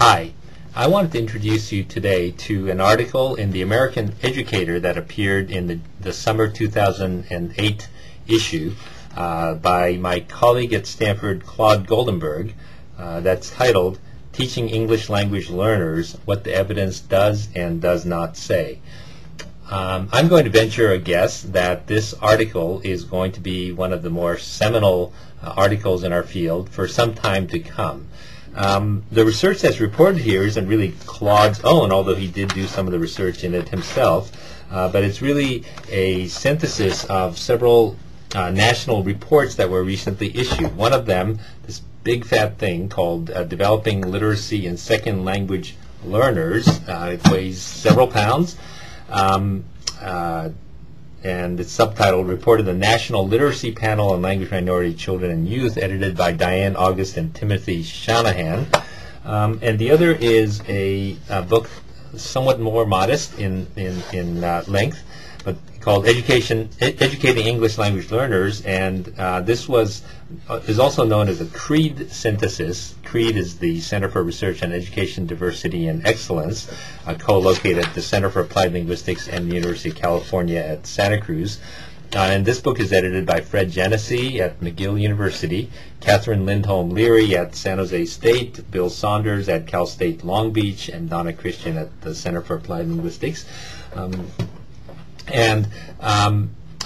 Hi, I wanted to introduce you today to an article in the American Educator that appeared in the summer 2008 issue by my colleague at Stanford, Claude Goldenberg, that's titled Teaching English Language Learners What the Evidence Does and Does Not Say. I'm going to venture a guess that this article is going to be one of the more seminal articles in our field for some time to come. The research that's reported here isn't really Claude's own, although he did do some of the research in it himself, but it's really a synthesis of several national reports that were recently issued. One of them, this big fat thing called Developing Literacy in Second Language Learners, it weighs several pounds, and it's subtitled Report of the National Literacy Panel on Language Minority Children and Youth, edited by Diane August and Timothy Shanahan. And the other is a book somewhat more modest in length, but called Educating English Language Learners, and this is also known as a CREED synthesis. CREED is the Center for Research on Education, Diversity, and Excellence, co-located at the Center for Applied Linguistics and the University of California at Santa Cruz. And this book is edited by Fred Genesee at McGill University, Catherine Lindholm Leary at San Jose State, Bill Saunders at Cal State Long Beach, and Donna Christian at the Center for Applied Linguistics.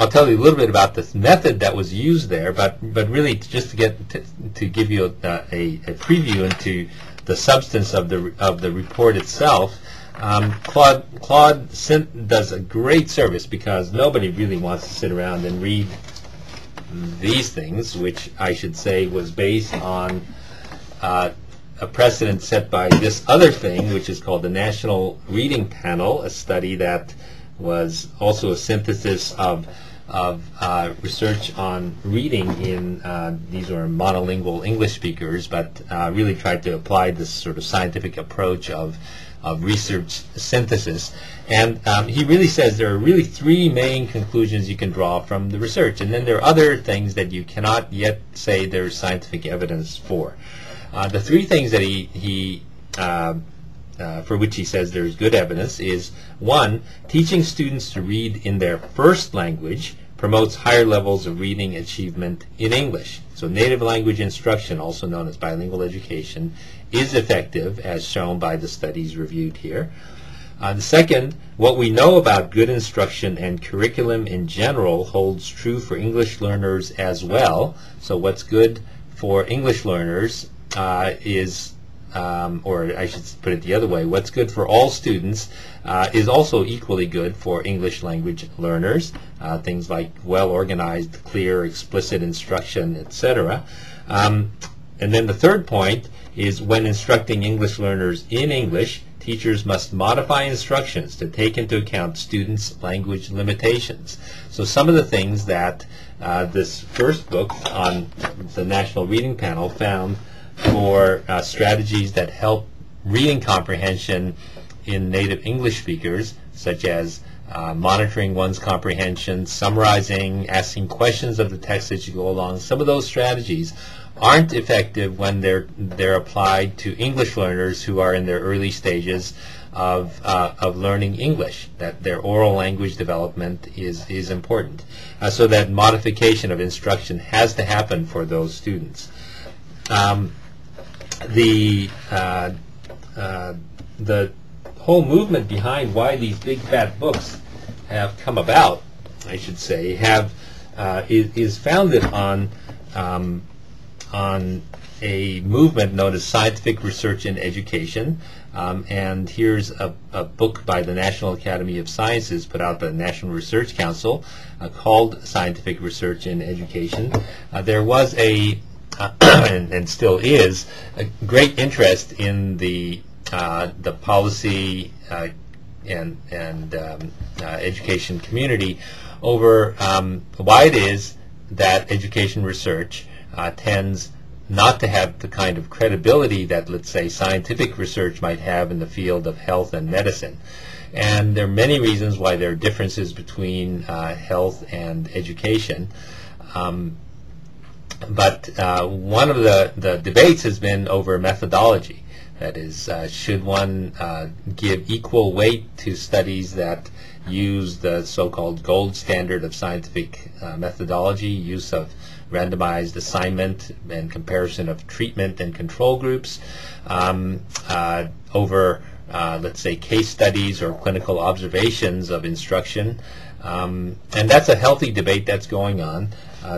I'll tell you a little bit about this method that was used there, but really just to give you a preview into the substance of the report itself. Claude does a great service because nobody really wants to sit around and read these things, which I should say was based on a precedent set by this other thing, which is called the National Reading Panel, a study that was also a synthesis of research on reading in these are monolingual English speakers, but really tried to apply this sort of scientific approach of research synthesis. And he really says there are really three main conclusions you can draw from the research, and then there are other things that you cannot yet say there's scientific evidence for. The three things that he for which he says there's good evidence is, one, teaching students to read in their first language promotes higher levels of reading achievement in English. So native language instruction, also known as bilingual education, is effective, as shown by the studies reviewed here. The second, what we know about good instruction and curriculum in general holds true for English learners as well. So what's good for English learners is or I should put it the other way, what's good for all students is also equally good for English language learners. Things like well-organized, clear, explicit instruction, etc. And then the third point is when instructing English learners in English, teachers must modify instructions to take into account students' language limitations. So some of the things that this first book on the National Reading Panel found for strategies that help reading comprehension in native English speakers, such as monitoring one's comprehension, summarizing, asking questions of the text as you go along. Some of those strategies aren't effective when they're applied to English learners who are in their early stages of learning English. That their oral language development is important. So that modification of instruction has to happen for those students. The whole movement behind why these big fat books have come about, I should say, is founded on a movement known as scientific research in education. And here's a book by the National Academy of Sciences, put out by the National Research Council, called Scientific Research in Education. There was and still is a great interest in the policy and education community over why it is that education research tends not to have the kind of credibility that, let's say, scientific research might have in the field of health and medicine. And there are many reasons why there are differences between health and education. But one of the debates has been over methodology. That is, should one give equal weight to studies that use the so-called gold standard of scientific methodology, use of randomized assignment and comparison of treatment and control groups over, let's say, case studies or clinical observations of instruction. And that's a healthy debate that's going on.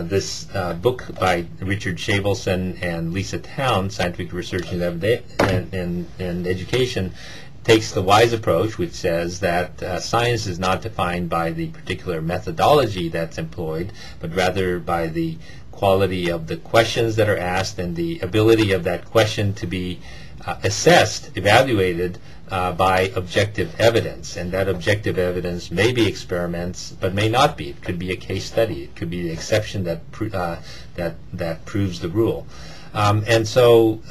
This book by Richard Shavelson and Lisa Town, Scientific Research and Education, takes the wise approach, which says that science is not defined by the particular methodology that's employed, but rather by the quality of the questions that are asked and the ability of that question to be assessed, evaluated by objective evidence. And that objective evidence may be experiments, but may not be. It could be a case study. It could be the exception that that proves the rule. And so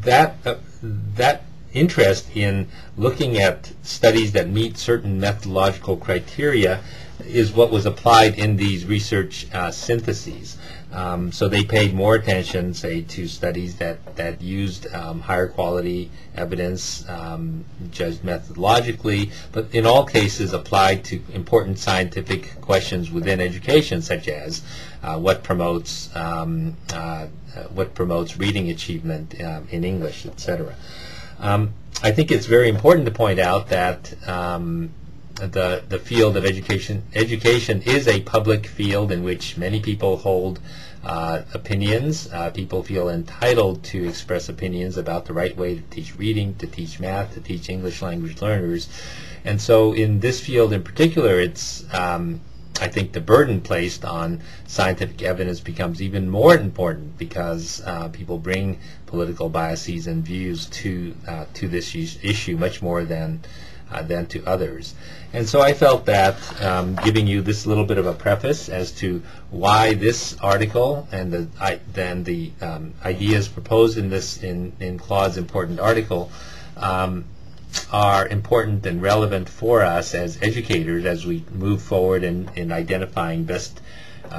that interest in looking at studies that meet certain methodological criteria is what was applied in these research syntheses. So they paid more attention, say, to studies that used higher quality evidence, judged methodologically, but in all cases applied to important scientific questions within education, such as what promotes reading achievement in English, etc. I think it's very important to point out that the field of education is a public field in which many people hold opinions. People feel entitled to express opinions about the right way to teach reading, to teach math, to teach English language learners. And so in this field in particular, it's I think the burden placed on scientific evidence becomes even more important because people bring political biases and views to this issue much more than to others. And so I felt that giving you this little bit of a preface as to why this article and the ideas proposed in Claude's important article are important and relevant for us as educators as we move forward in identifying best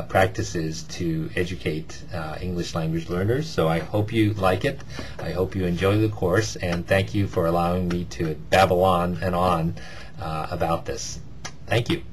practices to educate English language learners. So I hope you like it. I hope you enjoy the course, and thank you for allowing me to babble on and on about this. Thank you.